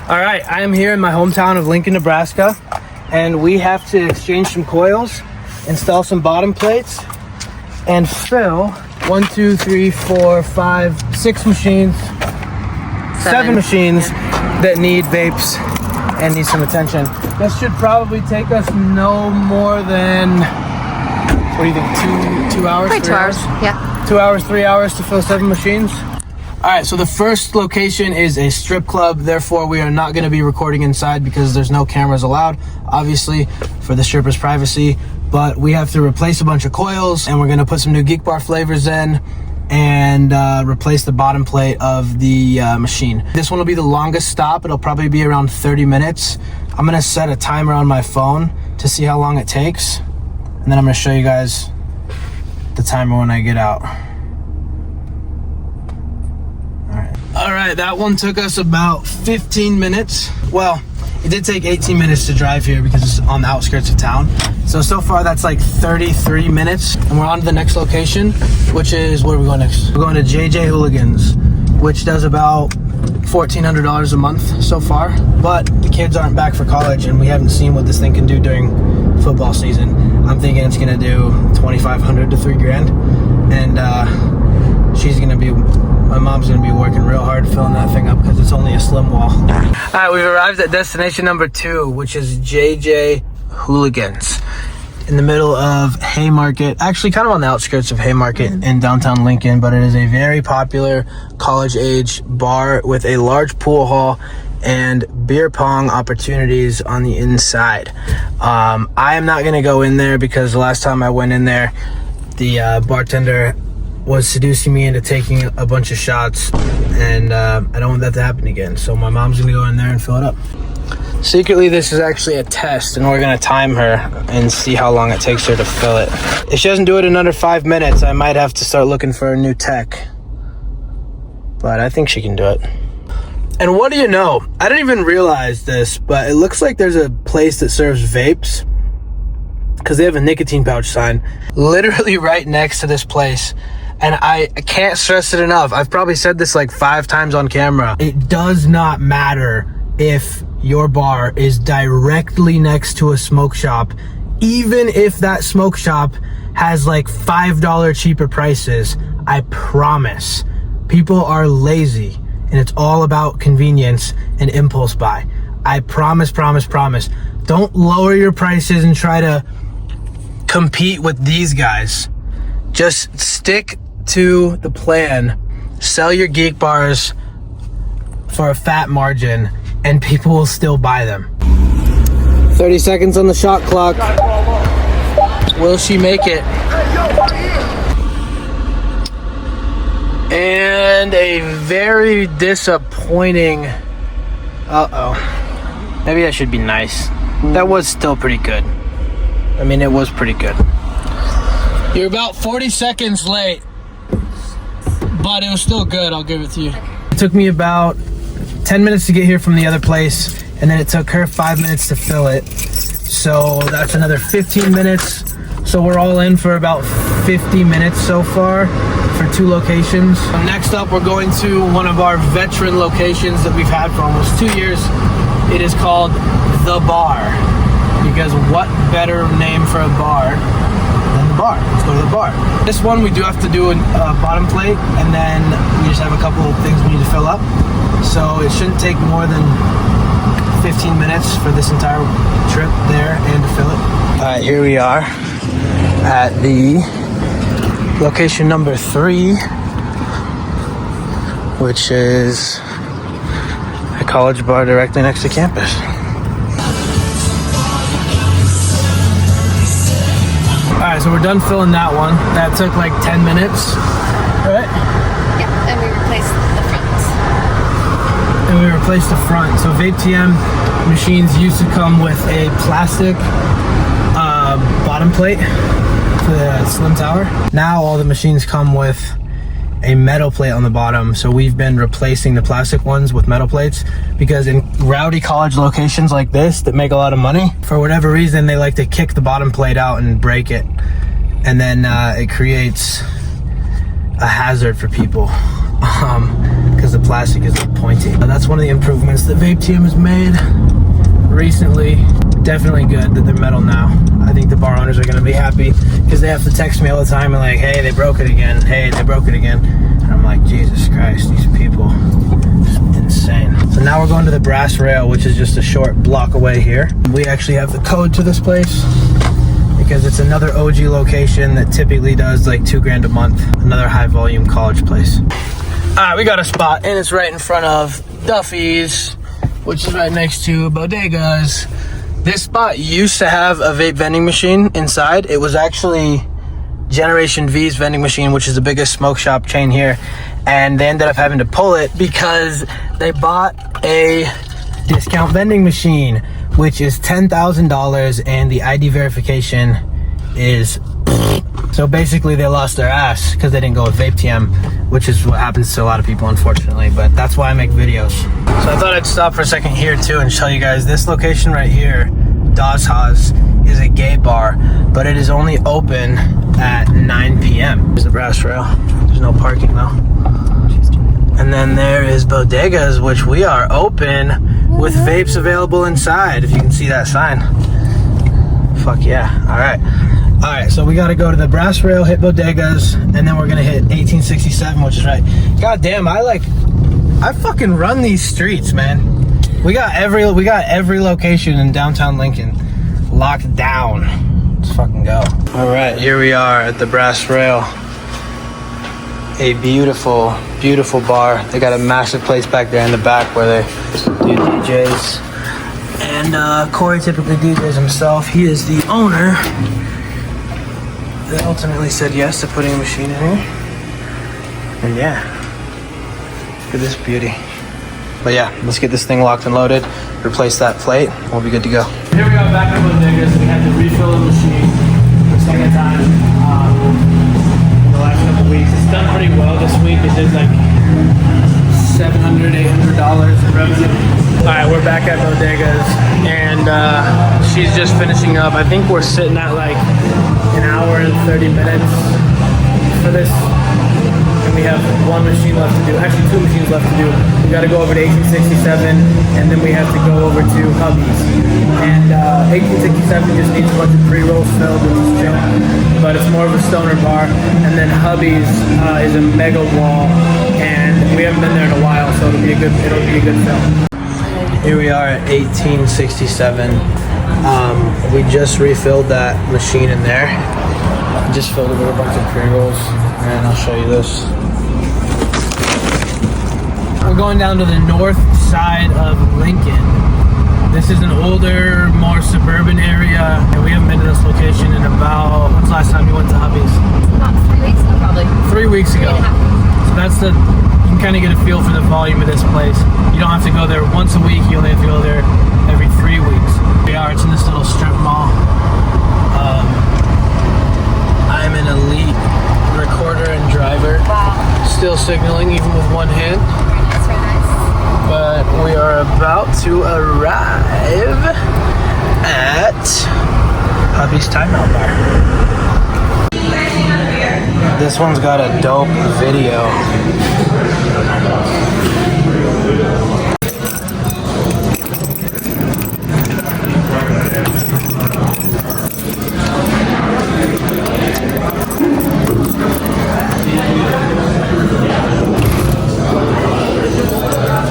All right, I am here in my hometown of Lincoln, Nebraska, and we have to exchange some coils, install some bottom plates, and fill 1, 2, 3, 4, 5, 6 machines, 7 machines that need vapes and need some attention. This should probably take us no more than, what do you think, 2 hours? Probably 2 hours, yeah. 2 hours, 3 hours to fill 7 machines. All right, so the first location is a strip club. Therefore, we are not going to be recording inside because there's no cameras allowed, obviously, for the strippers' privacy. But we have to replace a bunch of coils, and we're going to put some new Geek Bar flavors in and replace the bottom plate of the machine. This one will be the longest stop. It'll probably be around 30 minutes. I'm going to set a timer on my phone to see how long it takes. And then I'm going to show you guys the timer when I get out. All right, that one took us about 15 minutes. Well, it did take 18 minutes to drive here because it's on the outskirts of town. So far that's like 33 minutes. And we're on to the next location, which is, where are we going next? We're going to JJ Hooligans, which does about $1,400 a month so far. But the kids aren't back for college and we haven't seen what this thing can do during football season. I'm thinking it's gonna do $2,500 to $3,000. And she's gonna be, my mom's gonna be working real hard filling that thing up because it's only a slim wall. All right, we've arrived at destination number 2, which is JJ Hooligans, in the middle of Haymarket, actually kind of on the outskirts of Haymarket in downtown Lincoln, but it is a very popular college-age bar with a large pool hall and beer pong opportunities on the inside. I am not gonna go in there because the last time I went in there, the bartender was seducing me into taking a bunch of shots, and I don't want that to happen again. So my mom's gonna go in there and fill it up. Secretly, this is actually a test, and we're gonna time her and see how long it takes her to fill it. If she doesn't do it in under 5 minutes, I might have to start looking for a new tech. But I think she can do it. And what do you know? I didn't even realize this, but it looks like there's a place that serves vapes, because they have a nicotine pouch sign literally right next to this place. And I can't stress it enough. I've probably said this like 5 times on camera. It does not matter if your bar is directly next to a smoke shop, even if that smoke shop has like $5 cheaper prices. I promise, people are lazy and it's all about convenience and impulse buy. I promise. Don't lower your prices and try to compete with these guys. Just stick to the plan. Sell your Geek Bars for a fat margin and people will still buy them. 30 seconds on the shot clock. Will she make it? And a very disappointing, maybe I should be nice. That was still pretty good. I mean, it was pretty good. You're about 40 seconds late, but it was still good. I'll give it to you. It took me about 10 minutes to get here from the other place, and then it took her 5 minutes to fill it. So that's another 15 minutes. So we're all in for about 50 minutes so far for 2 locations. Next up, we're going to one of our veteran locations that we've had for almost 2 years. It is called The Bar, because what better name for a bar than The Bar? Let's go to The Bar. This one, we do have to do a bottom plate, and then we just have a couple of things we need to fill up. So it shouldn't take more than 15 minutes for this entire trip there and to fill it. All right, here we are at the location number 3, which is a college bar directly next to campus. All right, so we're done filling that one. That took like 10 minutes, right? Yeah, and we replaced the front. And we replaced the front. So Vape TM machines used to come with a plastic bottom plate for the slim tower. Now all the machines come with a metal plate on the bottom. So we've been replacing the plastic ones with metal plates because in rowdy college locations like this that make a lot of money, for whatever reason, they like to kick the bottom plate out and break it. And then it creates a hazard for people because the plastic is pointy. That's one of the improvements that Vape TM has made recently. Definitely good that they're metal now. I think the bar owners are gonna be happy because they have to text me all the time and like, hey, they broke it again. Hey, they broke it again. And I'm like, Jesus Christ, these people, just insane. So now we're going to the Brass Rail, which is just a short block away here. We actually have the code to this place because it's another OG location that typically does like $2,000 a month. Another high volume college place. All right, we got a spot and it's right in front of Duffy's, which is right next to Bodegas. This spot used to have a vape vending machine inside. It was actually Generation V's vending machine, which is the biggest smoke shop chain here. And they ended up having to pull it because they bought a discount vending machine, which is $10,000 and the ID verification is so basically they lost their ass because they didn't go with Vape TM, which is what happens to a lot of people, unfortunately. But that's why I make videos. So I thought I'd stop for a second here too and show you guys this location right here. Das Haus is a gay bar, but it is only open at 9 p.m. There's the Brass Rail. There's no parking though. And then there is Bodegas, which we are open with vapes available inside. If you can see that sign. Fuck yeah. All right, so we got to go to the Brass Rail, hit Bodegas, and then we're gonna hit 1867, which is right. God damn, I fucking run these streets, man. We got every location in downtown Lincoln locked down. Let's fucking go. All right, here we are at the Brass Rail. A beautiful, beautiful bar. They got a massive place back there in the back where they do DJs. And Corey typically DJs himself. He is the owner. They ultimately said yes to putting a machine in here. And yeah, look at this beauty. But yeah, let's get this thing locked and loaded, replace that plate, we'll be good to go. Here we are back at Bodegas. We had to refill the machine for the second time in the last couple weeks. It's done pretty well this week. It did like $700, $800 in revenue. All right, we're back at Bodegas and she's just finishing up. I think we're sitting at like an hour and 30 minutes for this. And we have one machine left to do, actually two machines left to do. We got to go over to 1867 and then we have to go over to Hubby's. And 1867 just needs a bunch of pre-rolls filled, which is chill. But it's more of a stoner bar. And then Hubby's is a mega wall and we haven't been there in a while, so it'll be a good film. Here we are at 1867. We just refilled that machine in there. Just filled it with a bunch of pre-rolls, and I'll show you this. We're going down to the north side of Lincoln. This is an older, more suburban area, and we haven't been to this location in about, when's the last time you went to Hubby's? About 3 weeks ago, probably. 3 weeks ago. So that's you can kind of get a feel for the volume of this place. You don't have to go there once a week, you only have to go there every 3 weeks. It's in this little strip mall. I'm an elite recorder and driver. Wow. Still signaling even with one hand. That's very nice. But we are about to arrive at Hubby's Timeout Bar. This one's got a dope video.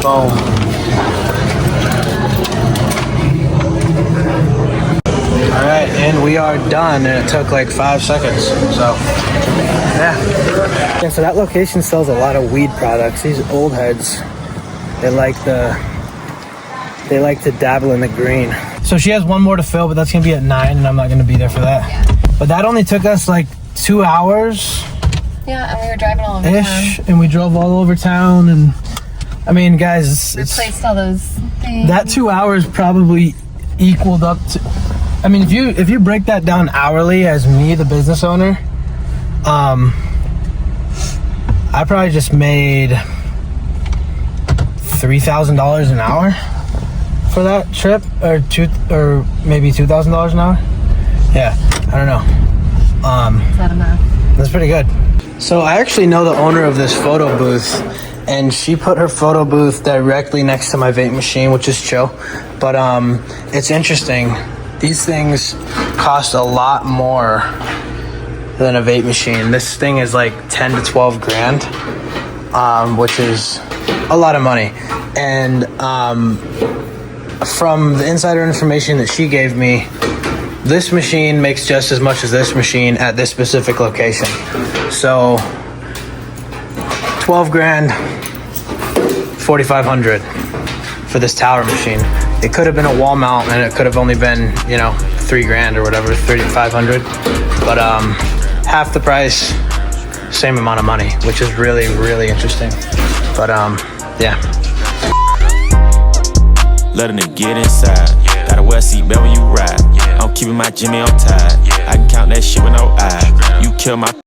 Boom. Alright, and we are done, and it took like 5 seconds, so yeah. So that location sells a lot of weed products. These old heads, they like to dabble in the green. So she has one more to fill, but that's gonna be at 9, and I'm not gonna be there for that. But that only took us like 2 hours. Yeah, and we were driving all over ish, town. and we drove all over town, and I mean, guys, Replaced all those things. that 2 hours probably equaled up to. I mean, if you break that down hourly as me, the business owner, I probably just made $3,000 an hour for that trip, or maybe $2,000 an hour. Yeah, I don't know. Is that enough? That's pretty good. So I actually know the owner of this photo booth, and she put her photo booth directly next to my vape machine, which is chill. But it's interesting. These things cost a lot more than a vape machine. This thing is like 10 to 12 grand, which is a lot of money. And from the insider information that she gave me, this machine makes just as much as this machine at this specific location. So 12 grand, 4,500 for this tower machine. It could have been a wall mount and it could have only been, you know, 3 grand or whatever, 3,500. But half the price, same amount of money, which is really, really interesting. But yeah. Let a nigga get inside. Gotta wear a seatbelt when you ride. I'm keeping my Jimmy on tight. I can count that shit with no eye. You kill my